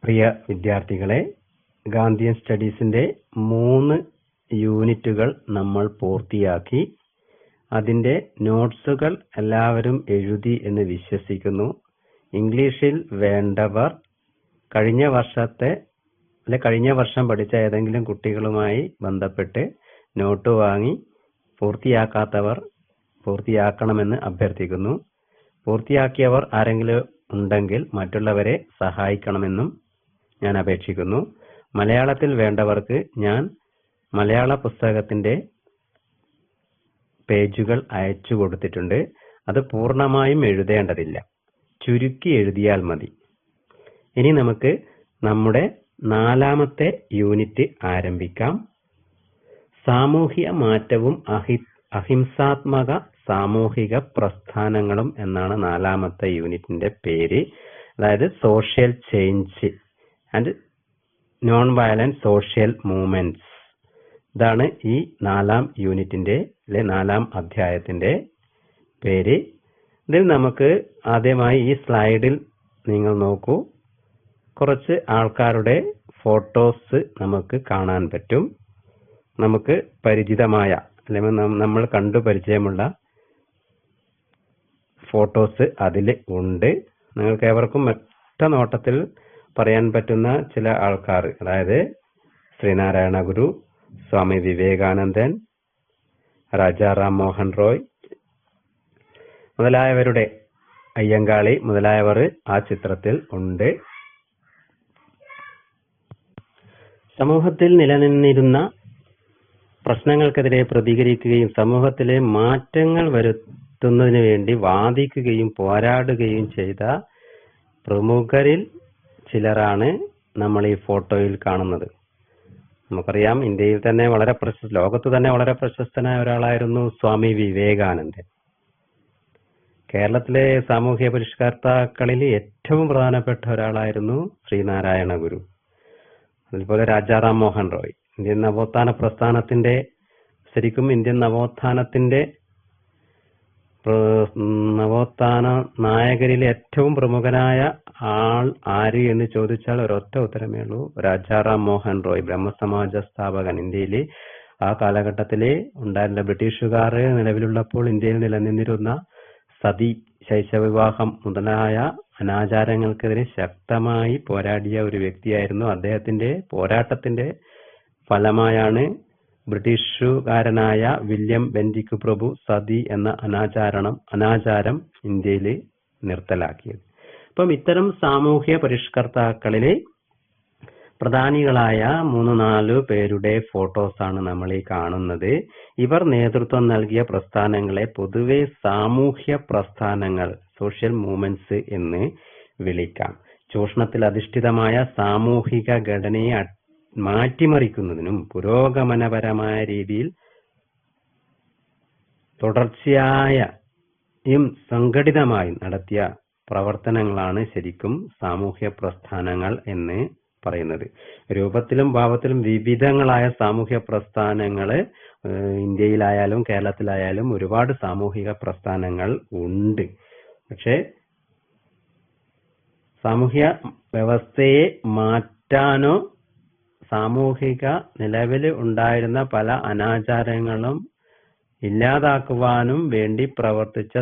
പ്രിയ വിദ്യാർത്ഥികളെ, ഗാന്ധിയൻ സ്റ്റഡീസിന്റെ 3 യൂണിറ്റുകൾ നമ്മൾ പൂർത്തിയാക്കി. അതിന്റെ നോട്ട്സുകൾ എല്ലാവരും എഴുതി എന്ന് വിശ്വസിക്കുന്നു. ഇംഗ്ലീഷിൽ വേണ്ടവർ കഴിഞ്ഞ വർഷം പഠിച്ച ഏതെങ്കിലും കുട്ടികളുമായി ബന്ധപ്പെട്ട് നോട്ട് വാങ്ങി പൂർത്തിയാക്കാത്തവർ പൂർത്തിയാക്കണമെന്ന് അഭ്യർത്ഥിക്കുന്നു. പൂർത്തിയാക്കിയവർ ആരെങ്കിലും ഉണ്ടെങ്കിൽ മറ്റുള്ളവരെ സഹായിക്കണമെന്നും ഞാൻ അപേക്ഷിക്കുന്നു. മലയാളത്തിൽ വേണ്ടവർക്ക് ഞാൻ മലയാള പുസ്തകത്തിന്റെ പേജുകൾ അയച്ചു കൊടുത്തിട്ടുണ്ട്. അത് പൂർണ്ണമായും എഴുതേണ്ടതില്ല, ചുരുക്കി എഴുതിയാൽ മതി. ഇനി നമുക്ക് നമ്മുടെ 4ാമത്തെ യൂണിറ്റ് ആരംഭിക്കാം. സാമൂഹ്യ മാറ്റവും അഹിംസാത്മക സാമൂഹിക പ്രസ്ഥാനങ്ങളും എന്നാണ് 4ാമത്തെ യൂണിറ്റിന്റെ പേര്. അതായത് social change and non violent social movements. ഇതാണ് ഈ 4ാം യൂണിറ്റിന്റെ 4ാം അധ്യായത്തിന്റെ പേര്. ഇതിൽ നമുക്ക് ആദ്യമായി ഈ സ്ലൈഡിൽ നിങ്ങൾ നോക്കൂ, കുറച്ച് ആൾക്കാരുടെ ഫോട്ടോസ് നമുക്ക് കാണാൻ പറ്റും. നമുക്ക് പരിചിതമായ അല്ലെങ്കിൽ നമ്മൾ കണ്ടു പരിചയമുള്ള ഫോട്ടോസ് അതിൽ ഉണ്ട്. നിങ്ങൾക്ക് ഏവർക്കും ഒറ്റ നോട്ടത്തിൽ പറയാൻ പറ്റുന്ന ചില ആൾക്കാർ, അതായത് ശ്രീനാരായണ ഗുരു, സ്വാമി വിവേകാനന്ദൻ, രാജാ റാം മോഹൻ റോയ് മുതലായവരുടെ, അയ്യങ്കാളി മുതലായവർ ആ ചിത്രത്തിൽ ഉണ്ട്. സമൂഹത്തിൽ നിലനിന്നിരുന്ന പ്രശ്നങ്ങൾക്കെതിരെ പ്രതികരിക്കുകയും സമൂഹത്തിലെ മാറ്റങ്ങൾ വരുത്തുന്നതിന് വേണ്ടി വാദിക്കുകയും പോരാടുകയും ചെയ്ത പ്രമുഖരിൽ ചിലരാണ് നമ്മൾ ഈ ഫോട്ടോയിൽ കാണുന്നത്. നമുക്കറിയാം, ഇന്ത്യയിൽ തന്നെ ലോകത്ത് തന്നെ വളരെ പ്രശസ്തനായ ഒരാളായിരുന്നു സ്വാമി വിവേകാനന്ദൻ. കേരളത്തിലെ സാമൂഹ്യ പരിഷ്കർത്താക്കളിൽ ഏറ്റവും പ്രധാനപ്പെട്ട ഒരാളായിരുന്നു ശ്രീനാരായണ ഗുരു. അതുപോലെ രാജാ റാം മോഹൻ റോയ്. ഇന്ത്യൻ നവോത്ഥാന നായകരിലെ ഏറ്റവും പ്രമുഖനായ ആൾ ആര് എന്ന് ചോദിച്ചാൽ ഒരൊറ്റ ഉത്തരമേ ഉള്ളൂ, രാജാ റാം മോഹൻ റോയ്, ബ്രഹ്മസമാജ സ്ഥാപകൻ. ഇന്ത്യയിൽ ആ കാലഘട്ടത്തിൽ ഉണ്ടായിരുന്ന ബ്രിട്ടീഷുകാർ നിലവിലുള്ളപ്പോൾ ഇന്ത്യയിൽ നിലനിന്നിരുന്ന സതി, ശൈശവവിവാഹം മുതലായ അനാചാരങ്ങൾക്കെതിരെ ശക്തമായി പോരാടിയ ഒരു വ്യക്തിയായിരുന്നു. അദ്ദേഹത്തിന്റെ പോരാട്ടത്തിന്റെ ഫലമായാണ് ബ്രിട്ടീഷുകാരനായ വില്യം ബെന്റിക് പ്രഭു സതി എന്ന അനാചാരം ഇന്ത്യയിൽ നിർത്തലാക്കിയത്. അപ്പം ഇത്തരം സാമൂഹ്യ പരിഷ്കർത്താക്കളിലെ പ്രധാനികളായ 3-4 പേരുടെ ഫോട്ടോസാണ് നമ്മൾ ഈ കാണുന്നത്. ഇവർ നേതൃത്വം നൽകിയ പ്രസ്ഥാനങ്ങളെ പൊതുവെ സാമൂഹ്യ പ്രസ്ഥാനങ്ങൾ, സോഷ്യൽ മൂവ്മെന്റ്സ് എന്ന് വിളിക്കാം. ചൂഷണത്തിൽ അധിഷ്ഠിതമായ സാമൂഹിക ഘടനയെ മാറ്റിമറിക്കുന്നതിനും പുരോഗമനപരമായ രീതിയിൽ തുടർച്ചയായും സംഘടിതമായും നടത്തിയ പ്രവർത്തനങ്ങളാണ് ശരിക്കും സാമൂഹ്യ പ്രസ്ഥാനങ്ങൾ എന്ന് പറയുന്നത്. രൂപത്തിലും ഭാവത്തിലും വിവിധങ്ങളായ സാമൂഹ്യ പ്രസ്ഥാനങ്ങൾ ഇന്ത്യയിലായാലും കേരളത്തിലായാലും ഒരുപാട് സാമൂഹിക പ്രസ്ഥാനങ്ങൾ ഉണ്ട്. പക്ഷെ സാമൂഹ്യ വ്യവസ്ഥയെ മാറ്റാനോ സാമൂഹിക നിലവിൽ ഉണ്ടായിരുന്ന പല അനാചാരങ്ങളും ഇല്ലാതാക്കുവാനും വേണ്ടി പ്രവർത്തിച്ച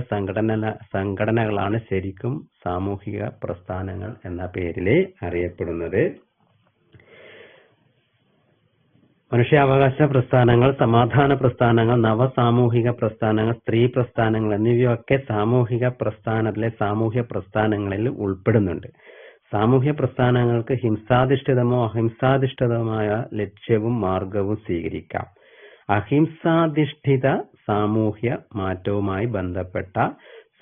സംഘടനകളാണ് ശരിക്കും സാമൂഹിക പ്രസ്ഥാനങ്ങൾ എന്ന പേരിൽ അറിയപ്പെടുന്നത്. മനുഷ്യാവകാശ പ്രസ്ഥാനങ്ങൾ, സമാധാന പ്രസ്ഥാനങ്ങൾ, നവസാമൂഹിക പ്രസ്ഥാനങ്ങൾ, സ്ത്രീ പ്രസ്ഥാനങ്ങൾ എന്നിവയൊക്കെ സാമൂഹിക പ്രസ്ഥാനങ്ങളിൽ ഉൾപ്പെടുന്നുണ്ട്. സാമൂഹ്യ പ്രസ്ഥാനങ്ങൾക്ക് ഹിംസാധിഷ്ഠിതമോ അഹിംസാധിഷ്ഠിതമായ ലക്ഷ്യവും മാർഗവും സ്വീകരിക്കാം. അഹിംസാധിഷ്ഠിത സാമൂഹ്യ മാറ്റവുമായി ബന്ധപ്പെട്ട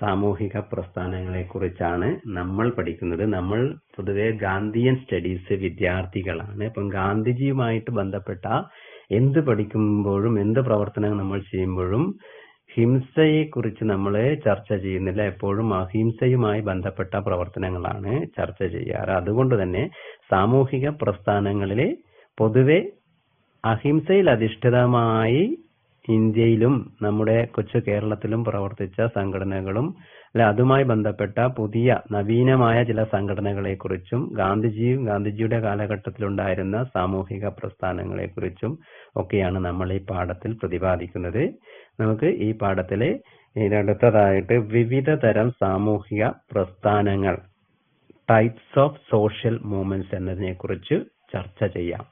സാമൂഹിക പ്രസ്ഥാനങ്ങളെ കുറിച്ചാണ് നമ്മൾ പഠിക്കുന്നത്. നമ്മൾ പൊതുവെ ഗാന്ധിയൻ സ്റ്റഡീസ് വിദ്യാർത്ഥികളാണ്. അപ്പം ഗാന്ധിജിയുമായിട്ട് ബന്ധപ്പെട്ട എന്ത് പഠിക്കുമ്പോഴും എന്ത് പ്രവർത്തനങ്ങൾ നമ്മൾ ചെയ്യുമ്പോഴും ഹിംസയെ കുറിച്ച് നമ്മൾ ചർച്ച ചെയ്യുന്നില്ല. എപ്പോഴും അഹിംസയുമായി ബന്ധപ്പെട്ട പ്രവർത്തനങ്ങളാണ് ചർച്ച ചെയ്യാറ്. അതുകൊണ്ട് തന്നെ സാമൂഹിക പ്രസ്ഥാനങ്ങളിലെ പൊതുവെ അഹിംസയിൽ അധിഷ്ഠിതമായി ഇന്ത്യയിലും നമ്മുടെ കൊച്ചു കേരളത്തിലും പ്രവർത്തിച്ച സംഘടനകളും അല്ലെ അതുമായി ബന്ധപ്പെട്ട പുതിയ നവീനമായ ചില സംഘടനകളെക്കുറിച്ചും ഗാന്ധിജിയുടെ കാലഘട്ടത്തിലുണ്ടായിരുന്ന സാമൂഹിക പ്രസ്ഥാനങ്ങളെക്കുറിച്ചും ഒക്കെയാണ് നമ്മൾ ഈ പാഠത്തിൽ പ്രതിപാദിക്കുന്നത്. നമുക്ക് ഈ പാഠത്തിലെ അടുത്തതായിട്ട് വിവിധ തരം സാമൂഹിക പ്രസ്ഥാനങ്ങൾ, ടൈപ്സ് ഓഫ് സോഷ്യൽ മൂവ്മെന്റ്സ് എന്നതിനെ കുറിച്ച് ചർച്ച ചെയ്യാം.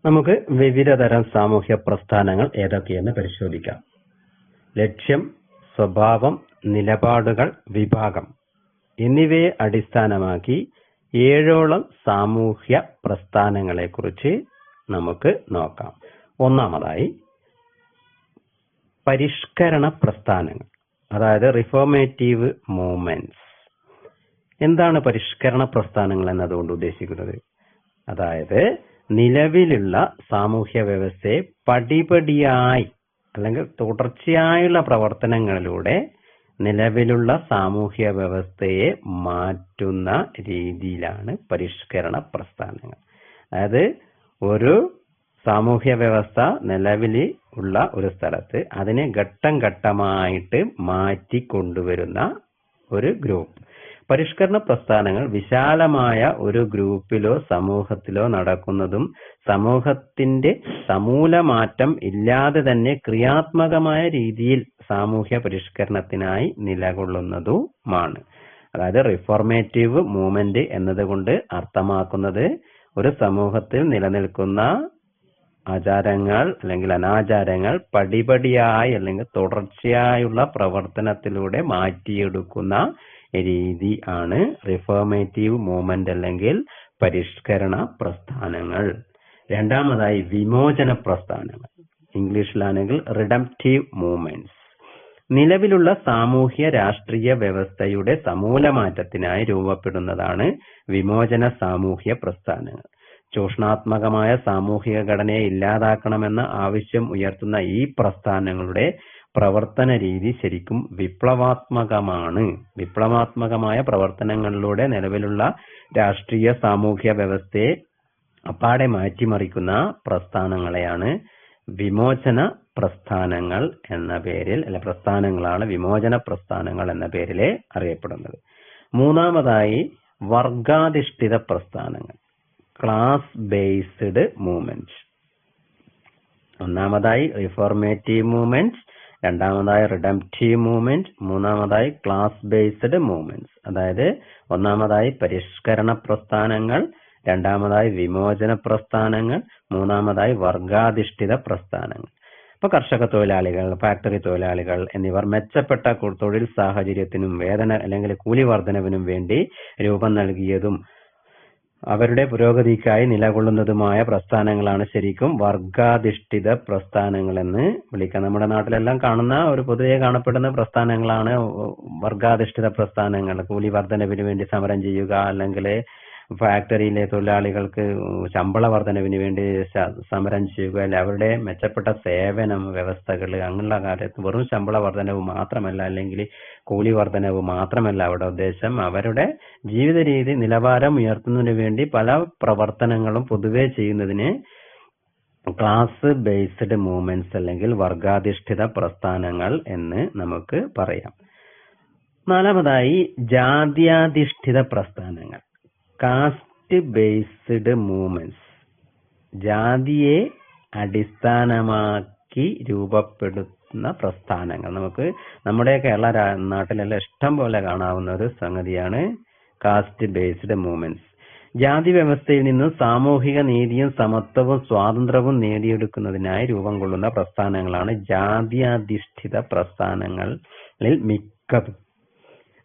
നമുക്ക് വിവിധ തരം സാമൂഹ്യ പ്രസ്ഥാനങ്ങൾ ഏതൊക്കെയെന്ന് പരിശോധിക്കാം. ലക്ഷ്യം, സ്വഭാവം, നിലപാടുകൾ, വിഭാഗം എന്നിവയെ അടിസ്ഥാനമാക്കി 7ഓളം സാമൂഹ്യ പ്രസ്ഥാനങ്ങളെ കുറിച്ച് നമുക്ക് നോക്കാം. ഒന്നാമതായി പരിഷ്കരണ പ്രസ്ഥാനങ്ങൾ, അതായത് റിഫോർമേറ്റീവ് മൂവ്മെന്റ്സ്. എന്താണ് പരിഷ്കരണ പ്രസ്ഥാനങ്ങൾ എന്നതുകൊണ്ട് ഉദ്ദേശിക്കുന്നത്? അതായത് നിലവിലുള്ള സാമൂഹ്യ വ്യവസ്ഥയെ പടിപടിയായി അല്ലെങ്കിൽ തുടർച്ചയായുള്ള പ്രവർത്തനങ്ങളിലൂടെ നിലവിലുള്ള സാമൂഹ്യ വ്യവസ്ഥയെ മാറ്റുന്ന രീതിയിലാണ് പരിഷ്കരണ പ്രസ്ഥാനങ്ങൾ. അതായത് ഒരു സാമൂഹ്യ വ്യവസ്ഥ നിലവിൽ ഉള്ള ഒരു സ്ഥലത്ത് അതിനെ ഘട്ടം ഘട്ടമായിട്ട് മാറ്റിക്കൊണ്ടുവരുന്ന ഒരു ഗ്രൂപ്പ്. പരിഷ്കരണ പ്രസ്ഥാനങ്ങൾ വിശാലമായ ഒരു ഗ്രൂപ്പിലോ സമൂഹത്തിലോ നടക്കുന്നതും സമൂഹത്തിന്റെ സമൂല മാറ്റം ഇല്ലാതെ തന്നെ ക്രിയാത്മകമായ രീതിയിൽ സാമൂഹ്യ പരിഷ്കരണത്തിനായി നിലകൊള്ളുന്നതുമാണ്. അതായത് റിഫോർമേറ്റീവ് മൂവ്മെന്റ് എന്നതുകൊണ്ട് അർത്ഥമാക്കുന്നത് ഒരു സമൂഹത്തിൽ നിലനിൽക്കുന്ന ആചാരങ്ങൾ അല്ലെങ്കിൽ അനാചാരങ്ങൾ പടിപടിയായി അല്ലെങ്കിൽ തുടർച്ചയായുള്ള പ്രവർത്തനത്തിലൂടെ മാറ്റിയെടുക്കുന്ന രീതി ആണ് റിഫോർമേറ്റീവ് മൂവ്മെന്റ് അല്ലെങ്കിൽ പരിഷ്കരണ പ്രസ്ഥാനങ്ങൾ. രണ്ടാമതായി വിമോചന പ്രസ്ഥാനങ്ങൾ, ഇംഗ്ലീഷിലാണെങ്കിൽ റിഡംപ്റ്റീവ് മൂവ്മെന്റ്സ്. നിലവിലുള്ള സാമൂഹ്യ രാഷ്ട്രീയ വ്യവസ്ഥയുടെ സമൂലമാറ്റത്തിനായി രൂപപ്പെടുന്നതാണ് വിമോചന സാമൂഹ്യ പ്രസ്ഥാനങ്ങൾ. ചൂഷണാത്മകമായ സാമൂഹിക ഘടനയെ ഇല്ലാതാക്കണമെന്ന ആവശ്യം ഉയർത്തുന്ന ഈ പ്രസ്ഥാനങ്ങളുടെ പ്രവർത്തന രീതി ശരിക്കും വിപ്ലവാത്മകമാണ്. വിപ്ലവാത്മകമായ പ്രവർത്തനങ്ങളിലൂടെ നിലവിലുള്ള രാഷ്ട്രീയ സാമൂഹ്യ വ്യവസ്ഥയെ അപ്പാടെ മാറ്റിമറിക്കുന്ന പ്രസ്ഥാനങ്ങളെയാണ് വിമോചന പ്രസ്ഥാനങ്ങൾ എന്ന പേരിൽ, അല്ലെ പ്രസ്ഥാനങ്ങളാണ് വിമോചന പ്രസ്ഥാനങ്ങൾ എന്ന പേരിൽ അറിയപ്പെടുന്നത്. മൂന്നാമതായി വർഗാധിഷ്ഠിത പ്രസ്ഥാനങ്ങൾ, ക്ലാസ് ബേസ്ഡ് മൂവ്മെന്റ്. ഒന്നാമതായി റിഫോർമേറ്റീവ് മൂവ്മെന്റ്, രണ്ടാമതായി റിഡംപ്റ്റീവ് മൂവ്മെന്റ്, മൂന്നാമതായി ക്ലാസ് ബേസ്ഡ് മൂവ്മെന്റ്സ്. അതായത് ഒന്നാമതായി പരിഷ്കരണ പ്രസ്ഥാനങ്ങൾ, രണ്ടാമതായി വിമോചന പ്രസ്ഥാനങ്ങൾ, മൂന്നാമതായി വർഗാധിഷ്ഠിത പ്രസ്ഥാനങ്ങൾ. ഇപ്പൊ കർഷക തൊഴിലാളികൾ, ഫാക്ടറി തൊഴിലാളികൾ എന്നിവർ മെച്ചപ്പെട്ട തൊഴിൽ സാഹചര്യത്തിനും വേതന അല്ലെങ്കിൽ കൂലി വർധനവിനും വേണ്ടി രൂപം നൽകിയതും അവരുടെ പുരോഗതിക്കായി നിലകൊള്ളുന്നതുമായ പ്രസ്ഥാനങ്ങളാണ് ശരിക്കും വർഗാധിഷ്ഠിത പ്രസ്ഥാനങ്ങൾ എന്ന് വിളിക്കുക. നമ്മുടെ നാട്ടിലെല്ലാം കാണുന്ന ഒരു പൊതുവെ കാണപ്പെടുന്ന പ്രസ്ഥാനങ്ങളാണ് വർഗാധിഷ്ഠിത പ്രസ്ഥാനങ്ങൾ. കൂലി വർധനവിന് വേണ്ടി സമരം ചെയ്യുക, അല്ലെങ്കിൽ ഫാക്ടറിയിലെ തൊഴിലാളികൾക്ക് ശമ്പള വർധനവിന് വേണ്ടി സമരം ചെയ്യുക, അല്ലെ അവരുടെ മെച്ചപ്പെട്ട സേവനം വ്യവസ്ഥകൾ അങ്ങനെയുള്ള കാര്യത്തിൽ വെറും ശമ്പള വർധനവ് മാത്രമല്ല, അല്ലെങ്കിൽ കൂലി വർധനവ് മാത്രമല്ല അവിടെ ഉദ്ദേശം. അവരുടെ ജീവിത രീതി നിലവാരം ഉയർത്തുന്നതിന് വേണ്ടി പല പ്രവർത്തനങ്ങളും പൊതുവെ ചെയ്യുന്നതിന് ക്ലാസ് ബേസ്ഡ് മൂവ്മെന്റ്സ് അല്ലെങ്കിൽ വർഗാധിഷ്ഠിത പ്രസ്ഥാനങ്ങൾ എന്ന് നമുക്ക് പറയാം. നാലാമതായി ജാത്യാധിഷ്ഠിത പ്രസ്ഥാനങ്ങൾ, കാസ്റ്റ് ബേസ്ഡ് മൂവ്മെന്റ്സ്. ജാതിയെ അടിസ്ഥാനമാക്കി രൂപപ്പെടുത്തുന്ന പ്രസ്ഥാനങ്ങൾ. നമുക്ക് നമ്മുടെ കേരള നാട്ടിലെല്ലാം ഇഷ്ടം പോലെ കാണാവുന്ന ഒരു സംഗതിയാണ് കാസ്റ്റ് ബേസ്ഡ് മൂവ്മെന്റ്സ്. ജാതി വ്യവസ്ഥയിൽ നിന്നും സാമൂഹിക നീതിയും സമത്വവും സ്വാതന്ത്ര്യവും നേടിയെടുക്കുന്നതിനായി രൂപം കൊള്ളുന്ന പ്രസ്ഥാനങ്ങളാണ് ജാത്യാധിഷ്ഠിത പ്രസ്ഥാനങ്ങളിൽ മിക്കതും.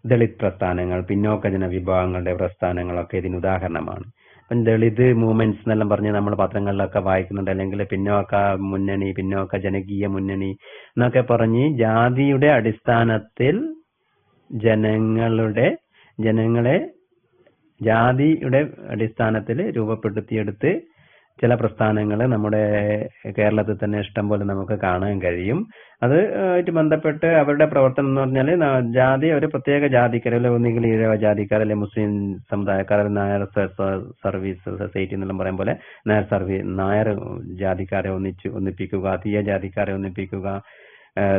ദളിത് പ്രസ്ഥാനങ്ങൾ, പിന്നോക്ക ജനവിഭാഗങ്ങളുടെ പ്രസ്ഥാനങ്ങളൊക്കെ ഇതിന് ഉദാഹരണമാണ്. അപ്പം ദളിത് മൂവ്മെന്റ്സ് എന്നെല്ലാം പറഞ്ഞ് നമ്മൾ പത്രങ്ങളിലൊക്കെ വായിക്കുന്നുണ്ട്. അല്ലെങ്കിൽ പിന്നോക്ക മുന്നണി, പിന്നോക്ക ജനകീയ മുന്നണി എന്നൊക്കെ പറഞ്ഞ് ജാതിയുടെ അടിസ്ഥാനത്തിൽ ജനങ്ങളെ ജാതിയുടെ അടിസ്ഥാനത്തിൽ രൂപപ്പെടുത്തിയെടുത്ത് ചില പ്രസ്ഥാനങ്ങൾ നമ്മുടെ കേരളത്തിൽ തന്നെ ഇഷ്ടം പോലെ നമുക്ക് കാണാൻ കഴിയും. അത് ആയിട്ട് ബന്ധപ്പെട്ട് അവരുടെ പ്രവർത്തനം എന്ന് പറഞ്ഞാല് ജാതി ഒരു പ്രത്യേക ജാതിക്കാർ, അല്ലെ ഒന്നുകിൽ ഈഴവ ജാതിക്കാർ, അല്ലെ മുസ്ലിം സമുദായക്കാർ, നായർ സർവീസ് സൊസൈറ്റി എന്നെല്ലാം പറയും പോലെ നായർ ജാതിക്കാരെ ഒന്നിപ്പിക്കുക, തീയ ജാതിക്കാരെ ഒന്നിപ്പിക്കുക,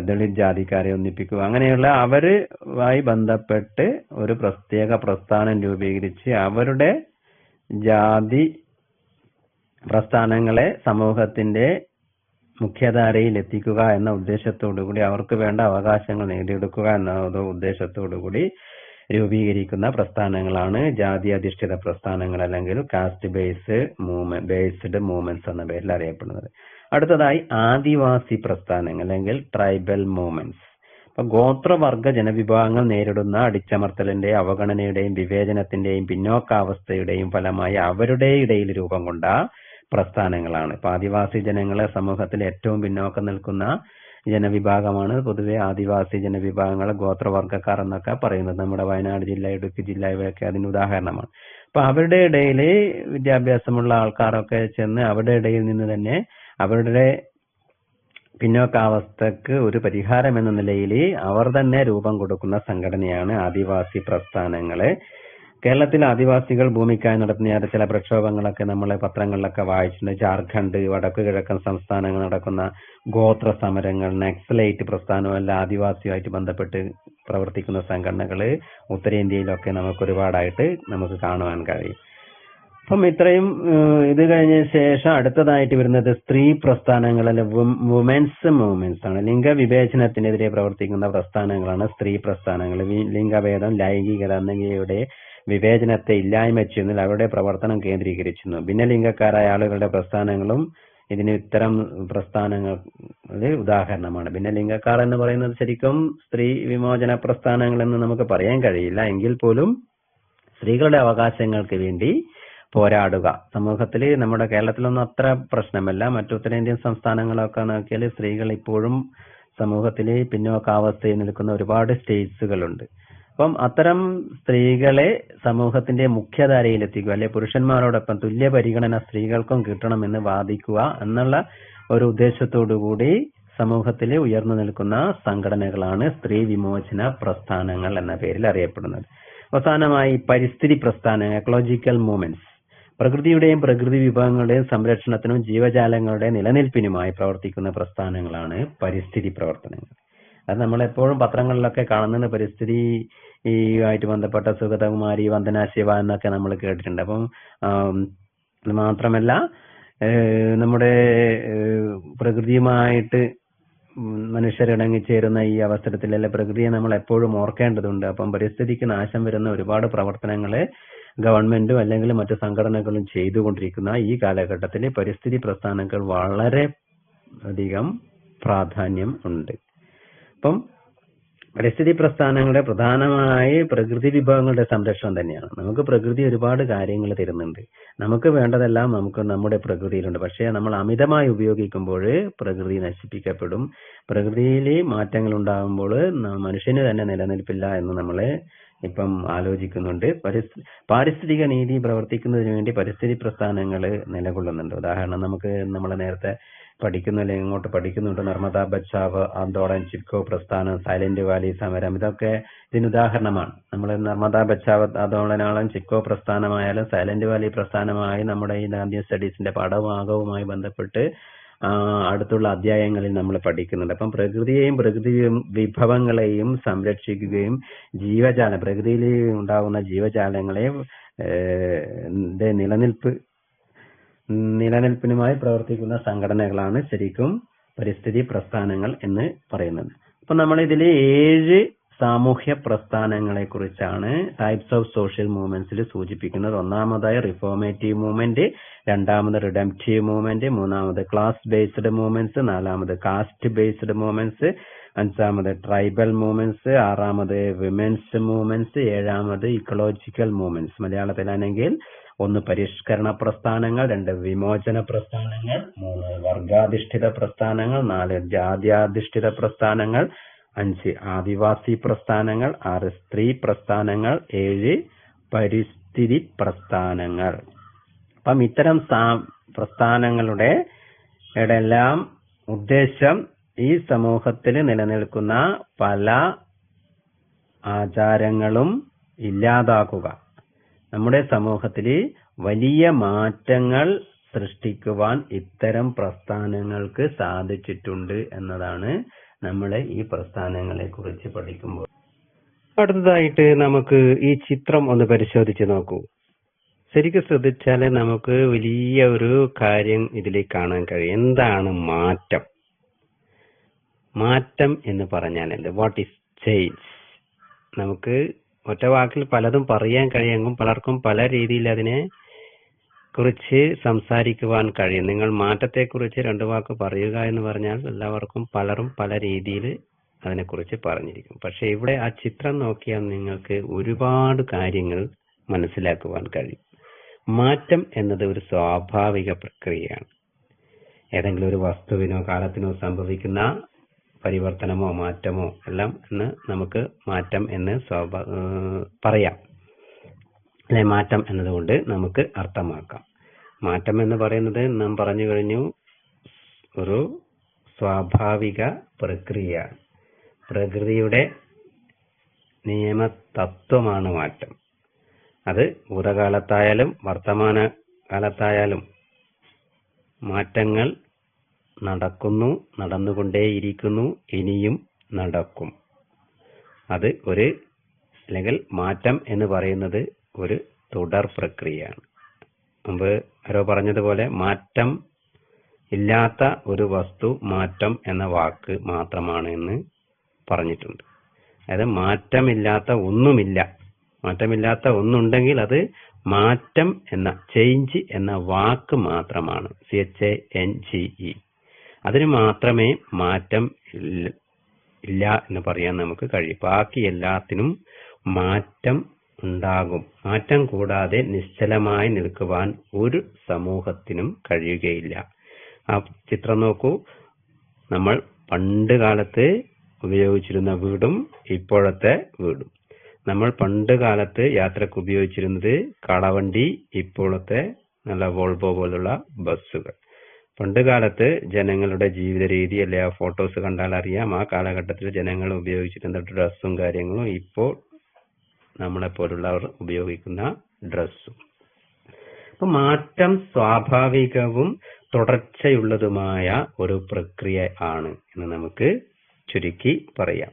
ദളിത് ജാതിക്കാരെ ഒന്നിപ്പിക്കുക, അങ്ങനെയുള്ള അവരുമായി ബന്ധപ്പെട്ട് ഒരു പ്രത്യേക പ്രസ്ഥാനം രൂപീകരിച്ച് അവരുടെ ജാതി പ്രസ്ഥാനങ്ങളെ സമൂഹത്തിന്റെ മുഖ്യധാരയിൽ എത്തിക്കുക എന്ന ഉദ്ദേശത്തോടുകൂടി, അവർക്ക് വേണ്ട അവകാശങ്ങൾ നേടിയെടുക്കുക എന്ന ഉദ്ദേശത്തോടുകൂടി രൂപീകരിക്കുന്ന പ്രസ്ഥാനങ്ങളാണ് ജാതി അധിഷ്ഠിത പ്രസ്ഥാനങ്ങൾ, അല്ലെങ്കിൽ കാസ്റ്റ് ബേസ്ഡ് മൂവ്മെന്റ്സ് എന്ന പേരിൽ അറിയപ്പെടുന്നത്. അടുത്തതായി ആദിവാസി പ്രസ്ഥാനങ്ങൾ അല്ലെങ്കിൽ ട്രൈബൽ മൂവ്മെന്റ്സ്. അപ്പൊ ഗോത്രവർഗ ജനവിഭാഗങ്ങൾ നേരിടുന്ന അടിച്ചമർത്തലിന്റെ, അവഗണനയുടെയും വിവേചനത്തിന്റെയും പിന്നോക്കാവസ്ഥയുടെയും ഫലമായി അവരുടെ ഇടയിൽ രൂപം കൊണ്ട പ്രസ്ഥാനങ്ങളാണ്. ഇപ്പൊ ആദിവാസി ജനങ്ങളെ സമൂഹത്തിൽ ഏറ്റവും പിന്നോക്കം നിൽക്കുന്ന ജനവിഭാഗമാണ് പൊതുവെ ആദിവാസി ജനവിഭാഗങ്ങൾ, ഗോത്രവർഗക്കാർ എന്നൊക്കെ പറയുന്നത്. നമ്മുടെ വയനാട് ജില്ല, ഇടുക്കി ജില്ല ഇവയൊക്കെ അതിന് ഉദാഹരണമാണ്. അപ്പൊ അവരുടെ ഇടയിൽ വിദ്യാഭ്യാസമുള്ള ആൾക്കാരൊക്കെ ചെന്ന് അവരുടെ ഇടയിൽ നിന്ന് തന്നെ അവരുടെ പിന്നോക്കാവസ്ഥക്ക് ഒരു പരിഹാരം എന്ന നിലയിൽ അവർ തന്നെ രൂപം കൊടുക്കുന്ന സംഘടനയാണ് ആദിവാസി പ്രസ്ഥാനങ്ങള്. കേരളത്തിൽ ആദിവാസികൾ ഭൂമിക്കായി നടത്തുന്ന ചില പ്രക്ഷോഭങ്ങളൊക്കെ നമ്മളെ പത്രങ്ങളിലൊക്കെ വായിച്ചിട്ടുണ്ട്. ജാർഖണ്ഡ്, വടക്കു കിഴക്കൻ സംസ്ഥാനങ്ങൾ നടക്കുന്ന ഗോത്ര സമരങ്ങൾ, നക്സലൈറ്റ് പ്രസ്ഥാനമല്ല ആദിവാസിയുമായിട്ട് ബന്ധപ്പെട്ട് പ്രവർത്തിക്കുന്ന സംഘടനകള് ഉത്തരേന്ത്യയിലൊക്കെ നമുക്ക് ഒരുപാടായിട്ട് നമുക്ക് കാണുവാൻ കഴിയും. അപ്പം ഇത്രയും ഇത് കഴിഞ്ഞ ശേഷം അടുത്തതായിട്ട് വരുന്നത് സ്ത്രീ പ്രസ്ഥാനങ്ങൾ, അല്ലെ വുമൻസ് മൂവ്മെന്റ്സ് ആണ്. ലിംഗവിവേചനത്തിനെതിരെ പ്രവർത്തിക്കുന്ന പ്രസ്ഥാനങ്ങളാണ് സ്ത്രീ പ്രസ്ഥാനങ്ങൾ. ലിംഗഭേദം, ലൈംഗികത എന്നിവയുടെ വിവേചനത്തെ ഇല്ലായ്മ ചെയ്യുന്നതിൽ അവരുടെ പ്രവർത്തനം കേന്ദ്രീകരിച്ചിരുന്നു. ഭിന്നലിംഗക്കാരായ ആളുകളുടെ പ്രസ്ഥാനങ്ങളും ഇതിന് ഇത്തരം പ്രസ്ഥാനങ്ങൾ ഉദാഹരണമാണ്. ഭിന്നലിംഗക്കാർ എന്ന് പറയുന്നത് ശരിക്കും സ്ത്രീ വിമോചന പ്രസ്ഥാനങ്ങൾ എന്ന് നമുക്ക് പറയാൻ കഴിയില്ല. എങ്കിൽ പോലും സ്ത്രീകളുടെ അവകാശങ്ങൾക്ക് വേണ്ടി പോരാടുക. സമൂഹത്തിൽ നമ്മുടെ കേരളത്തിലൊന്നും അത്ര പ്രശ്നമല്ല. മറ്റു ഉത്തരേന്ത്യൻ സംസ്ഥാനങ്ങളൊക്കെ നോക്കിയാൽ സ്ത്രീകൾ ഇപ്പോഴും സമൂഹത്തിൽ പിന്നോക്കാവസ്ഥയിൽ നിൽക്കുന്ന ഒരുപാട് സ്റ്റേറ്റ്സുകളുണ്ട്. അപ്പം അത്തരം സ്ത്രീകളെ സമൂഹത്തിന്റെ മുഖ്യധാരയിൽ എത്തിക്കുക, അല്ലെ പുരുഷന്മാരോടൊപ്പം തുല്യ പരിഗണന സ്ത്രീകൾക്കും കിട്ടണമെന്ന് വാദിക്കുക എന്നുള്ള ഒരു ഉദ്ദേശത്തോടുകൂടി സമൂഹത്തിൽ ഉയർന്നു നിൽക്കുന്ന സംഘടനകളാണ് സ്ത്രീ വിമോചന പ്രസ്ഥാനങ്ങൾ എന്ന പേരിൽ അറിയപ്പെടുന്നത്. അവസാനമായി പരിസ്ഥിതി പ്രസ്ഥാനങ്ങൾ, എക്കോളജിക്കൽ മൂവ്മെന്റ്സ്. പ്രകൃതിയുടെയും പ്രകൃതി വിഭവങ്ങളുടെയും സംരക്ഷണത്തിനും ജീവജാലങ്ങളുടെ നിലനിൽപ്പിനുമായി പ്രവർത്തിക്കുന്ന പ്രസ്ഥാനങ്ങളാണ് പരിസ്ഥിതി പ്രവർത്തനങ്ങൾ. അത് നമ്മളെപ്പോഴും പത്രങ്ങളിലൊക്കെ കാണുന്നത് പരിസ്ഥിതിയുമായിട്ട് ബന്ധപ്പെട്ട സുഗതകുമാരി, വന്ദന ശിവ എന്നൊക്കെ നമ്മൾ കേട്ടിട്ടുണ്ട്. അപ്പം മാത്രമല്ല നമ്മുടെ പ്രകൃതിയുമായിട്ട് മനുഷ്യരിണങ്ങിച്ചേരുന്ന ഈ അവസരത്തിൽ, അല്ലെ പ്രകൃതിയെ നമ്മൾ എപ്പോഴും ഓർക്കേണ്ടതുണ്ട്. അപ്പം പരിസ്ഥിതിക്ക് നാശം വരുന്ന ഒരുപാട് പ്രവർത്തനങ്ങളെ ഗവൺമെന്റും അല്ലെങ്കിൽ മറ്റു സംഘടനകളും ചെയ്തുകൊണ്ടിരിക്കുന്ന ഈ കാലഘട്ടത്തിൽ പരിസ്ഥിതി പ്രസ്ഥാനങ്ങൾ വളരെ അധികം പ്രാധാന്യം ഉണ്ട്. അപ്പം പരിസ്ഥിതി പ്രസ്ഥാനങ്ങളുടെ പ്രധാനമായി പ്രകൃതി വിഭവങ്ങളുടെ സംരക്ഷണം തന്നെയാണ്. നമുക്ക് പ്രകൃതി ഒരുപാട് കാര്യങ്ങൾ തരുന്നുണ്ട്. നമുക്ക് വേണ്ടതെല്ലാം നമുക്ക് നമ്മുടെ പ്രകൃതിയിലുണ്ട്. പക്ഷേ നമ്മൾ അമിതമായി ഉപയോഗിക്കുമ്പോൾ പ്രകൃതി നശിപ്പിക്കപ്പെടും. പ്രകൃതിയിൽ മാറ്റങ്ങൾ ഉണ്ടാകുമ്പോൾ മനുഷ്യന് തന്നെ നിലനിൽപ്പില്ല എന്ന് നമ്മളെ ഇപ്പം ആലോചിക്കുന്നുണ്ട്. പാരിസ്ഥിതിക നീതി പ്രവർത്തിക്കുന്നതിന് വേണ്ടി പരിസ്ഥിതി പ്രസ്ഥാനങ്ങൾ നിലകൊള്ളുന്നുണ്ട്. ഉദാഹരണം നമുക്ക് നമ്മൾ നേരത്തെ ഇങ്ങോട്ട് പഠിക്കുന്നുണ്ട്. നർമ്മദാ ബച്ചാവ് ആന്തോളൻ, ചിപ്കോ പ്രസ്ഥാനം, സൈലന്റ് വാലി സമരം, ഇതൊക്കെ ഇതിന് ഉദാഹരണമാണ്. നമ്മൾ നർമ്മദാ ബച്ചാവ് ആന്തോളനായാലും ചിപ്കോ പ്രസ്ഥാനമായാലും സൈലന്റ് വാലി പ്രസ്ഥാനമായി നമ്മുടെ ഈ ഗാന്ധി സ്റ്റഡീസിന്റെ പാഠഭാഗവുമായി ബന്ധപ്പെട്ട് അടുത്തുള്ള അധ്യായങ്ങളിൽ നമ്മൾ പഠിക്കുന്നുണ്ട്. അപ്പം പ്രകൃതിയെയും പ്രകൃതി വിഭവങ്ങളെയും സംരക്ഷിക്കുകയും പ്രകൃതിയിൽ ഉണ്ടാകുന്ന ജീവജാലങ്ങളെ നിലനിൽപ്പിനുമായി പ്രവർത്തിക്കുന്ന സംഘടനകളാണ് ശരിക്കും പരിസ്ഥിതി പ്രസ്ഥാനങ്ങൾ എന്ന് പറയുന്നത്. അപ്പൊ നമ്മൾ ഇതിൽ 7 സാമൂഹ്യ പ്രസ്ഥാനങ്ങളെ കുറിച്ചാണ് ടൈപ്സ് ഓഫ് സോഷ്യൽ മൂവ്മെന്റ്സിൽ സൂചിപ്പിക്കുന്നത്. ഒന്നാമതായി റിഫോർമേറ്റീവ് മൂവ്മെന്റ്, രണ്ടാമത് റിഡംപ്റ്റീവ് മൂവ്മെന്റ്, മൂന്നാമത് ക്ലാസ് ബേസ്ഡ് മൂവ്മെന്റ്സ്, നാലാമത് കാസ്റ്റ് ബേസ്ഡ് മൂവ്മെന്റ്സ്, അഞ്ചാമത് ട്രൈബൽ മൂവ്മെന്റ്സ്, ആറാമത് വിമൻസ് മൂവ്മെന്റ്സ്, ഏഴാമത് ഇക്കോളജിക്കൽ മൂവ്മെന്റ്സ്. മലയാളത്തിലാണെങ്കിൽ 1 പരിഷ്കരണ പ്രസ്ഥാനങ്ങൾ, 2 വിമോചന പ്രസ്ഥാനങ്ങൾ, 3 വർഗാധിഷ്ഠിത പ്രസ്ഥാനങ്ങൾ, 4 ജാത്യാധിഷ്ഠിത പ്രസ്ഥാനങ്ങൾ, 5 ആദിവാസി പ്രസ്ഥാനങ്ങൾ, 6 സ്ത്രീ പ്രസ്ഥാനങ്ങൾ, 7 പരിസ്ഥിതി പ്രസ്ഥാനങ്ങൾ. അപ്പം ഇത്തരം പ്രസ്ഥാനങ്ങളുടെ എല്ലാം ഉദ്ദേശം ഈ സമൂഹത്തിൽ നിലനിൽക്കുന്ന പല ആചാരങ്ങളും ഇല്ലാതാക്കുക, നമ്മുടെ സമൂഹത്തിൽ വലിയ മാറ്റങ്ങൾ സൃഷ്ടിക്കുവാൻ ഇത്തരം പ്രസ്ഥാനങ്ങൾക്ക് സാധിച്ചിട്ടുണ്ട് എന്നതാണ് നമ്മൾ ഈ പ്രസ്ഥാനങ്ങളെ കുറിച്ച് പഠിക്കുമ്പോൾ. അടുത്തതായിട്ട് നമുക്ക് ഈ ചിത്രം ഒന്ന് പരിശോധിച്ച് നോക്കൂ. ശരിക്കും ശ്രദ്ധിച്ചാൽ നമുക്ക് വലിയ ഒരു കാര്യം ഇതിൽ കാണാൻ കഴിയും. എന്താണ് മാറ്റം? മാറ്റം എന്ന് പറഞ്ഞാൽ എന്ത്? What is change? നമുക്ക് ഒറ്റ വാക്കിൽ പലതും പറയാൻ കഴിയുമെങ്കിലും പലർക്കും പല രീതിയിൽ അതിനെ കുറിച്ച് സംസാരിക്കുവാൻ കഴിയും. നിങ്ങൾ മാറ്റത്തെക്കുറിച്ച് 2 വാക്ക് പറയുക എന്ന് പറഞ്ഞാൽ എല്ലാവർക്കും പലരും പല രീതിയിൽ അതിനെക്കുറിച്ച് പറഞ്ഞിരിക്കും. പക്ഷെ ഇവിടെ ആ ചിത്രം നോക്കിയാൽ നിങ്ങൾക്ക് ഒരുപാട് കാര്യങ്ങൾ മനസ്സിലാക്കുവാൻ കഴിയും. മാറ്റം എന്നത് ഒരു സ്വാഭാവിക പ്രക്രിയയാണ്. ഏതെങ്കിലും ഒരു വസ്തുവിനോ കാലത്തിനോ സംഭവിക്കുന്ന പരിവർത്തനമോ മാറ്റമോ എല്ലാം എന്ന് നമുക്ക് മാറ്റം എന്ന് പറയാം. അല്ലെ, മാറ്റം എന്നതുകൊണ്ട് നമുക്ക് അർത്ഥമാക്കാം. മാറ്റം എന്ന് പറയുന്നത് നാം പറഞ്ഞു കഴിഞ്ഞു, ഒരു സ്വാഭാവിക പ്രക്രിയയാണ്. പ്രകൃതിയുടെ നിയമതത്വമാണ് മാറ്റം. അത് ഭൂതകാലത്തായാലും വർത്തമാന കാലത്തായാലും മാറ്റങ്ങൾ നടക്കുന്നു, നടന്നുകൊണ്ടേയിരിക്കുന്നു, ഇനിയും നടക്കും. അത് അല്ലെങ്കിൽ മാറ്റം എന്ന് പറയുന്നത് ഒരു തുടർ പ്രക്രിയയാണ്. മുമ്പ് ആരോ പറഞ്ഞതുപോലെ മാറ്റം ഇല്ലാത്ത ഒരു വസ്തു മാറ്റം എന്ന വാക്ക് മാത്രമാണ് എന്ന് പറഞ്ഞിട്ടുണ്ട്. അതായത് മാറ്റമില്ലാത്ത ഒന്നുമില്ല. മാറ്റമില്ലാത്ത ഒന്നുണ്ടെങ്കിൽ അത് മാറ്റം എന്ന ചേഞ്ച് എന്ന വാക്ക് മാത്രമാണ്. CHANGE. അതിന് മാത്രമേ മാറ്റം ഇല്ല എന്ന് പറയാൻ നമുക്ക് കഴിയും. ബാക്കി എല്ലാത്തിനും മാറ്റം ഉണ്ടാകും. മാറ്റം കൂടാതെ നിശ്ചലമായി നിൽക്കുവാൻ ഒരു സമൂഹത്തിനും കഴിയുകയില്ല. ആ ചിത്രം നോക്കൂ. നമ്മൾ പണ്ട് കാലത്ത് ഉപയോഗിച്ചിരുന്ന വീടും ഇപ്പോഴത്തെ വീടും. നമ്മൾ പണ്ട് കാലത്ത് യാത്രക്ക് ഉപയോഗിച്ചിരുന്നത് കാളവണ്ടി, ഇപ്പോഴത്തെ നല്ല വോൾവോ പോലുള്ള ബസ്സുകൾ. പണ്ട് കാലത്ത് ജനങ്ങളുടെ ജീവിത രീതി അല്ലെ ആ ഫോട്ടോസ് കണ്ടാൽ അറിയാം. ആ കാലഘട്ടത്തിൽ ജനങ്ങൾ ഉപയോഗിച്ചിരുന്ന ഡ്രസ്സും കാര്യങ്ങളും ഇപ്പോൾ നമ്മളെ പോലുള്ളവർ ഉപയോഗിക്കുന്ന ഡ്രസ്സും. അപ്പൊ മാറ്റം സ്വാഭാവികവും തുടർച്ചയുള്ളതുമായ ഒരു പ്രക്രിയ ആണ് എന്ന് നമുക്ക് ചുരുക്കി പറയാം.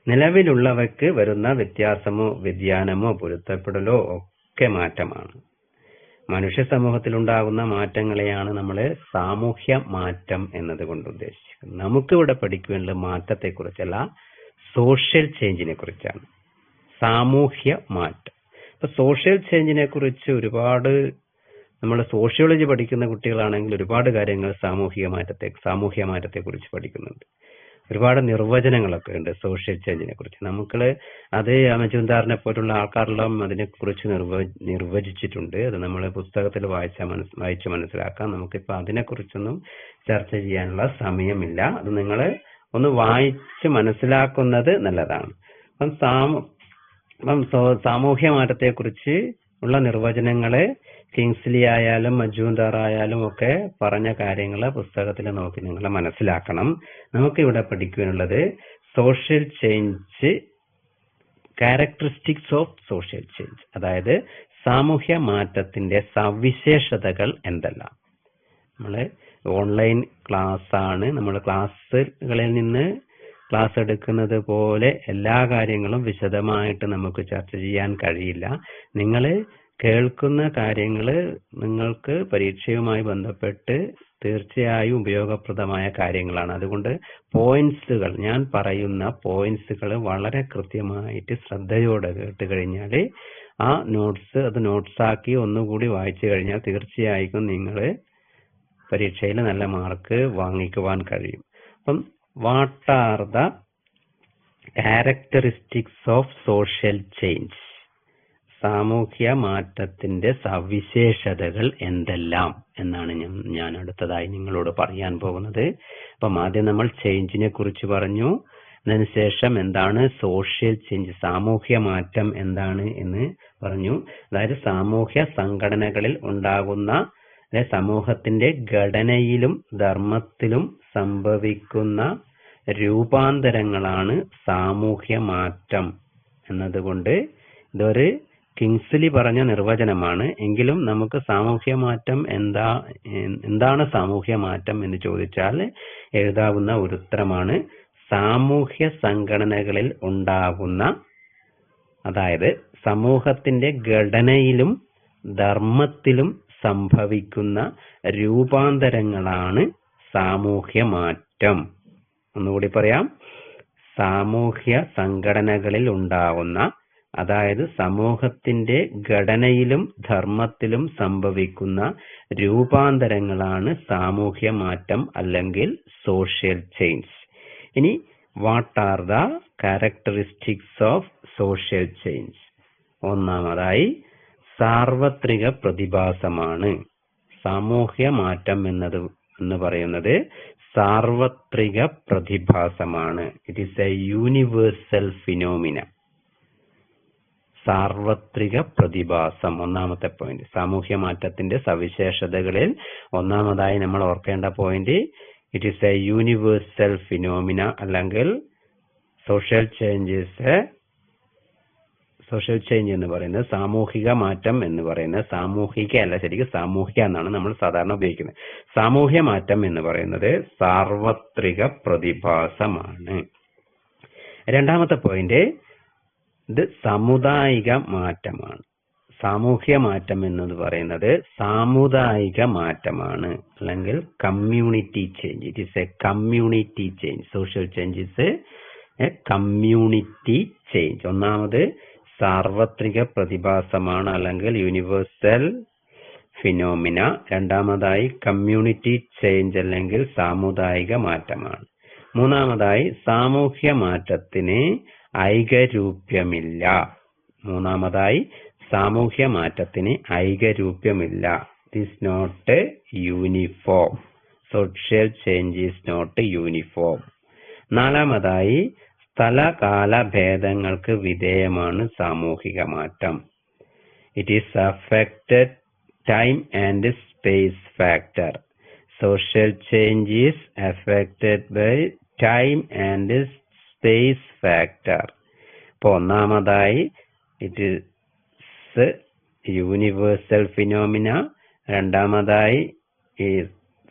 നിലവിലുള്ളവയ്ക്ക് വരുന്ന വ്യത്യാസമോ വ്യതിയാനമോ പൊരുത്തപ്പെടലോ ഒക്കെ മാറ്റമാണ്. മനുഷ്യ സമൂഹത്തിലുണ്ടാകുന്ന മാറ്റങ്ങളെയാണ് നമ്മൾ സാമൂഹ്യ മാറ്റം എന്നതുകൊണ്ട് ഉദ്ദേശിക്കുന്നത്. നമുക്കിവിടെ പഠിക്കേണ്ട മാറ്റത്തെക്കുറിച്ചല്ല, സോഷ്യൽ ചേഞ്ചിനെ കുറിച്ചാണ്. സാമൂഹ്യ മാറ്റം. ഇപ്പൊ സോഷ്യൽ ചേഞ്ചിനെ കുറിച്ച് ഒരുപാട് നമ്മൾ സോഷ്യോളജി പഠിക്കുന്ന കുട്ടികളാണെങ്കിൽ ഒരുപാട് കാര്യങ്ങൾ സാമൂഹ്യ മാറ്റത്തെ കുറിച്ച് പഠിക്കുന്നുണ്ട്. ഒരുപാട് നിർവചനങ്ങളൊക്കെ ഉണ്ട് സോഷ്യൽ ചേഞ്ചിനെ കുറിച്ച്. നമുക്ക് അത് മജുംദാറിനെ പോലുള്ള ആൾക്കാരെല്ലാം അതിനെ കുറിച്ച് നിർവചിച്ചിട്ടുണ്ട്. അത് നമ്മൾ പുസ്തകത്തിൽ വായിച്ച് മനസ്സിലാക്കാം. നമുക്കിപ്പോ അതിനെ കുറിച്ചൊന്നും ചർച്ച ചെയ്യാനുള്ള സമയമില്ല. അത് നിങ്ങൾ ഒന്ന് വായിച്ച് മനസ്സിലാക്കുന്നത് നല്ലതാണ്. അപ്പം സാമൂഹ്യ മാറ്റത്തെ കുറിച്ച് ഉള്ള നിർവചനങ്ങള് കിങ്സ്ലി ആയാലും മജൂംദാർ ആയാലും ഒക്കെ പറഞ്ഞ കാര്യങ്ങള് പുസ്തകത്തിൽ നോക്കി നിങ്ങൾ മനസ്സിലാക്കണം. നമുക്കിവിടെ പഠിക്കാനുള്ളത് social change, characteristics of social change, അതായത് സാമൂഹ്യ മാറ്റത്തിന്റെ സവിശേഷതകൾ എന്തെല്ലാം. നമ്മള് ഓൺലൈൻ ക്ലാസ് ആണ്. നമ്മൾ ക്ലാസ്സുകളിൽ നിന്ന് ക്ലാസ് എടുക്കുന്നത് പോലെ എല്ലാ കാര്യങ്ങളും വിശദമായിട്ട് നമുക്ക് ചർച്ച ചെയ്യാൻ കഴിയില്ല. നിങ്ങൾ കേൾക്കുന്ന കാര്യങ്ങൾ നിങ്ങൾക്ക് പരീക്ഷയുമായി ബന്ധപ്പെട്ട് തീർച്ചയായും ഉപയോഗപ്രദമായ കാര്യങ്ങളാണ്. അതുകൊണ്ട് പോയിന്റ്സുകൾ, ഞാൻ പറയുന്ന പോയിന്റ്സുകൾ വളരെ കൃത്യമായിട്ട് ശ്രദ്ധയോടെ കേട്ട് കഴിഞ്ഞാൽ ആ അത് നോട്ട്സാക്കി ഒന്നുകൂടി വായിച്ചു കഴിഞ്ഞാൽ തീർച്ചയായും നിങ്ങൾ പരീക്ഷയിൽ നല്ല മാർക്ക് വാങ്ങിക്കുവാൻ കഴിയും. അപ്പം what are the characteristics of social change, സാമൂഹ്യ മാറ്റത്തിന്റെ സവിശേഷതകൾ എന്തെല്ലാം എന്നാണ് ഞാൻ അടുത്തതായി നിങ്ങളോട് പറയാൻ പോകുന്നത്. അപ്പം ആദ്യം നമ്മൾ ചേഞ്ചിനെ കുറിച്ച് പറഞ്ഞു. അതിനുശേഷം എന്താണ് സോഷ്യൽ ചേഞ്ച്, സാമൂഹ്യ മാറ്റം എന്താണ് എന്ന് പറഞ്ഞു. അതായത് സാമൂഹ്യ സംഘടനകളിൽ ഉണ്ടാകുന്ന സമൂഹത്തിന്റെ ഘടനയിലും ധർമ്മത്തിലും സംഭവിക്കുന്ന രൂപാന്തരങ്ങളാണ് സാമൂഹ്യ മാറ്റം എന്നതുകൊണ്ട് ഇതൊരു കിങ്സ്ലി പറഞ്ഞ നിർവചനമാണ്. എങ്കിലും നമുക്ക് സാമൂഹ്യ മാറ്റം എന്താണ് സാമൂഹ്യ മാറ്റം എന്ന് ചോദിച്ചാൽ എഴുതാവുന്ന ഒരു ഉത്തരമാണ് സാമൂഹ്യ സംഘടനകളിൽ ഉണ്ടാകുന്ന, അതായത് സമൂഹത്തിന്റെ ഘടനയിലും ധർമ്മത്തിലും സംഭവിക്കുന്ന രൂപാന്തരങ്ങളാണ് സാമൂഹ്യ മാറ്റം. ഒന്നുകൂടി പറയാം. സാമൂഹ്യ സംഘടനകളിൽ ഉണ്ടാകുന്ന, അതായത് സമൂഹത്തിന്റെ ഘടനയിലും ധർമ്മത്തിലും സംഭവിക്കുന്ന രൂപാന്തരങ്ങളാണ് സാമൂഹ്യ മാറ്റം അല്ലെങ്കിൽ സോഷ്യൽ ചേഞ്ച്. ഇനി what are the characteristics of social change? ഒന്നാമതായി സാർവത്രിക പ്രതിഭാസമാണ്. സാമൂഹ്യ മാറ്റം എന്ന് പറയുന്നത് സാർവത്രിക പ്രതിഭാസമാണ്. It is a universal phenomena. സാർവത്രിക പ്രതിഭാസം ഒന്നാമത്തെ പോയിന്റ്. സാമൂഹ്യ മാറ്റത്തിന്റെ സവിശേഷതകളിൽ ഒന്നാമതായി നമ്മൾ ഓർക്കേണ്ട point, it is a universal phenomena, അല്ലെങ്കിൽ സോഷ്യൽ ചേഞ്ച് എന്ന് പറയുന്നത്, സാമൂഹിക മാറ്റം എന്ന് പറയുന്നത്, സാമൂഹിക അല്ല, ശരിക്കും സാമൂഹിക എന്നാണ് നമ്മൾ സാധാരണ ഉപയോഗിക്കുന്നത്. സാമൂഹ്യ മാറ്റം എന്ന് പറയുന്നത് സാർവത്രിക പ്രതിഭാസമാണ്. രണ്ടാമത്തെ പോയിന്റ്, ഇത് സാമുദായിക മാറ്റമാണ്. സാമൂഹ്യ മാറ്റം എന്നത് പറയുന്നത് സാമുദായിക മാറ്റമാണ്, അല്ലെങ്കിൽ community change. It is a community change. Social change is a community change. ഒന്നാമത് സാർവത്രിക പ്രതിഭാസമാണ്, അല്ലെങ്കിൽ യൂണിവേഴ്സൽ ഫിനോമിന. രണ്ടാമതായി കമ്മ്യൂണിറ്റി ചേഞ്ച്, അല്ലെങ്കിൽ സാമുദായിക മാറ്റമാണ്. മൂന്നാമതായി സാമൂഹ്യ മാറ്റത്തിന് ഐകരൂപ്യമില്ല. It is not uniform. Social change is not uniform. നാലാമതായി സ്ഥലകാല ഭേദങ്ങൾക്ക് വിധേയമാണ് സാമൂഹിക മാറ്റം. It is affected time and space factor. Social change is affected by time and space factor. ഇപ്പൊ ഒന്നാമതായി ഇറ്റ് ഈസ് യൂണിവേഴ്സൽ ഫിനോമിന. രണ്ടാമതായി ഈ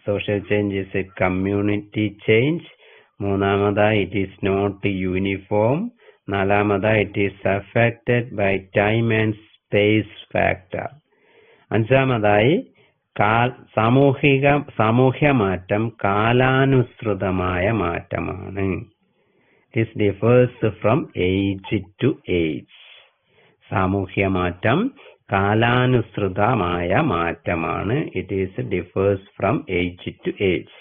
social change is a community change. മൂന്നാമതായി ഇറ്റ് ഈസ് നോട്ട് യൂണിഫോം. നാലാമതായി it is affected by time and space factor. അഞ്ചാമതായി സാമൂഹ്യ മാറ്റം കാലാനുസൃതമായ മാറ്റമാണ്. This differs from age to age. സാമൂഹ്യ മാറ്റം കാലാനുസൃതമായ മാറ്റമാണ്. It is differs from age to age.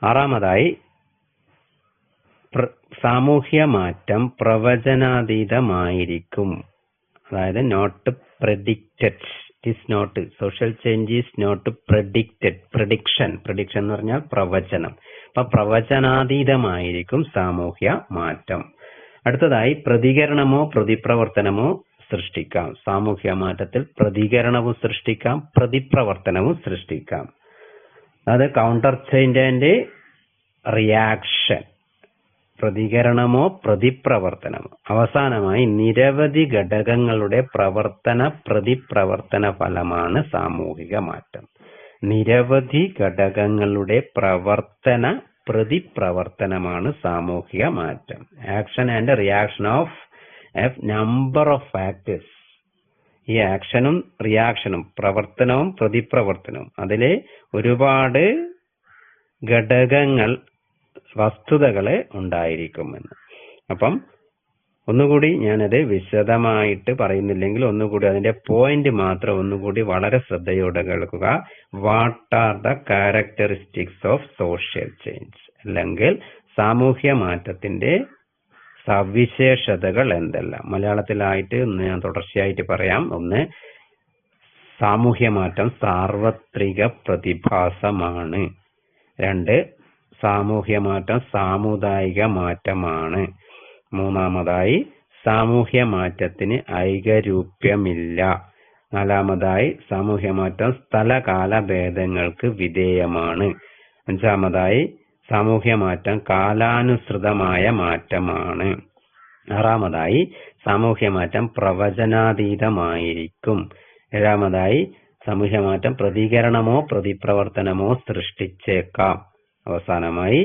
ആറാമതായി സാമൂഹ്യ മാറ്റം പ്രവചനാതീതമായിരിക്കും. അതായത് not predicted. It is not, social change is not predicted. Prediction എന്ന് പറഞ്ഞാൽ പ്രവചനം. അപ്പൊ പ്രവചനാതീതമായിരിക്കും സാമൂഹ്യ മാറ്റം. അടുത്തതായി പ്രതികരണമോ പ്രതിപ്രവർത്തനമോ സൃഷ്ടിക്കാം. സാമൂഹ്യ മാറ്റത്തിൽ പ്രതികരണവും സൃഷ്ടിക്കാം, പ്രതിപ്രവർത്തനവും സൃഷ്ടിക്കാം. അത് കൗണ്ടർ ചേഞ്ച് ആൻഡ് റിയാക്ഷൻ. പ്രതികരണമോ പ്രതിപ്രവർത്തനമോ. അവസാനമായി നിരവധി ഘടകങ്ങളുടെ പ്രതിപ്രവർത്തന ഫലമാണ് സാമൂഹിക മാറ്റം. നിരവധി ഘടകങ്ങളുടെ പ്രതിപ്രവർത്തനമാണ് സാമൂഹിക മാറ്റം. Action and reaction of A number of factors. ഈ ആക്ഷനും റിയാക്ഷനും, പ്രവർത്തനവും പ്രതിപ്രവർത്തനവും, അതിലെ ഒരുപാട് ഘടകങ്ങൾ, വസ്തുതകളെ ഉണ്ടായിരിക്കുമെന്ന്. അപ്പം ഒന്നുകൂടി ഞാനത് വിശദമായിട്ട് പറയുന്നില്ലെങ്കിൽ ഒന്നുകൂടി അതിന്റെ പോയിന്റ് മാത്രം ഒന്നുകൂടി വളരെ ശ്രദ്ധയോടെ കേൾക്കുക. What are the characteristics of social change, അല്ലെങ്കിൽ സാമൂഹ്യ മാറ്റത്തിന്റെ സവിശേഷതകൾ എന്തെല്ലാം? മലയാളത്തിലായിട്ട് ഞാൻ തുടർച്ചയായിട്ട് പറയാം. ഒന്ന്, സാമൂഹ്യ മാറ്റം സാർവത്രിക പ്രതിഭാസമാണ്. രണ്ട്, സാമൂഹ്യ മാറ്റം സാമുദായിക മാറ്റമാണ്. മൂന്നാമതായി സാമൂഹ്യ മാറ്റത്തിന് ഐകരൂപ്യമില്ല. നാലാമതായി സാമൂഹ്യ മാറ്റം സ്ഥലകാല ഭേദങ്ങൾക്ക് വിധേയമാണ്. അഞ്ചാമതായി സാമൂഹ്യ മാറ്റം കാലാനുസൃതമായ മാറ്റമാണ്. ആറാമതായി സാമൂഹ്യ മാറ്റം പ്രവചനാതീതമായിരിക്കും. ഏഴാമതായി സാമൂഹ്യ മാറ്റം പ്രതികരണമോ പ്രതിപ്രവർത്തനമോ സൃഷ്ടിച്ചേക്കാം. അവസാനമായി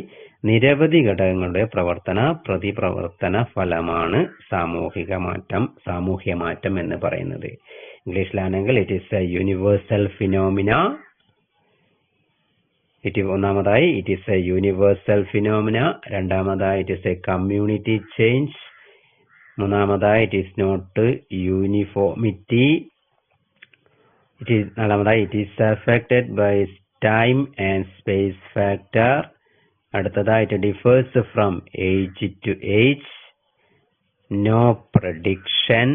നിരവധി ഘടകങ്ങളുടെ പ്രതിപ്രവർത്തന ഫലമാണ് സാമൂഹ്യ മാറ്റം എന്ന് പറയുന്നത്. ഇംഗ്ലീഷിലാണെങ്കിൽ it is a universal phenomena. ഒന്നാമതായി it is a universal phenomena, രണ്ടാമതായി it is a community change, മൂന്നാമതായി ഇറ്റ് ഈസ് നോട്ട് യൂണിഫോമിറ്റി, നാലാമതായി it is affected by time and space factor, അടുത്തതായി it differs from age to age, no prediction,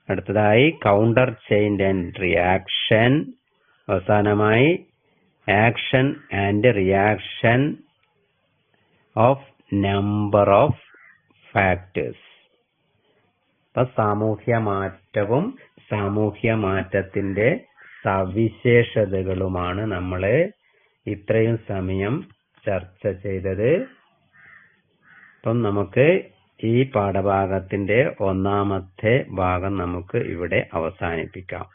അടുത്തതായി counter chain and reaction, അവസാനമായി action and reaction of number of factors. അപ്പൊ സാമൂഹ്യ മാറ്റവും സാമൂഹ്യ മാറ്റത്തിന്റെ സവിശേഷതകളുമാണ് നമ്മൾ ഇത്രയും സമയം ചർച്ച ചെയ്തത്. അപ്പം നമുക്ക് ഈ പാഠഭാഗത്തിന്റെ ഒന്നാമത്തെ ഭാഗം നമുക്ക് ഇവിടെ അവസാനിപ്പിക്കാം.